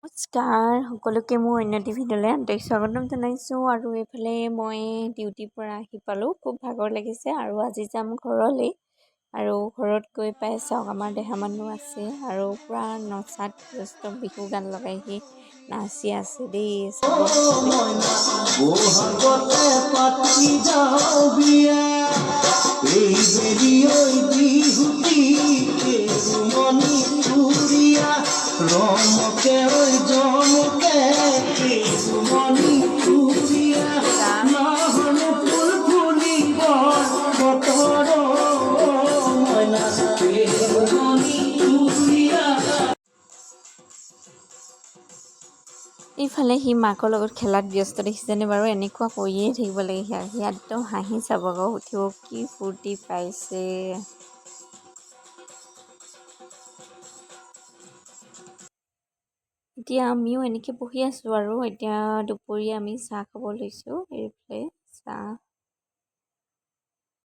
নমস্কাৰ সকলোকে মোৰ অন্য এটি ভিডিঅ'লৈ আন্তৰিক স্বাগতম জনাইছোঁ। আৰু এইফালে মই ডিউটিৰ পৰা আহি পালোঁ, খুব ভাগৰ লাগিছে আৰু আজি যাম ঘৰলৈ। আৰু ঘৰত গৈ পাই চাওক আমাৰ দেহা মানুহ আছে আৰু পূৰা নচাত ব্যস্ত, বিহু গান লগাইহি নাচি আছে দেই, চাব সকলোৱে। ৰমকে ওই জমকে মনি খুশিয়া নহন ফুল ফুলিব বতৰ ময়না মনি খুশিয়া। এইফালে সি মাকৰ লগত খেলাত ব্যস্ত দেখিছেনে বাৰু? এনেকুৱা কৰিয়ে থাকিব লাগে। সি একদম হাঁহি চাব আকৌ উঠিব, কি ফূৰ্তি পাইছে। এতিয়া আমিও এনেকৈ বহি আছোঁ আৰু এতিয়া দুপৰীয়া আমি চাহ খাব লৈছোঁ। এইফালে চাহ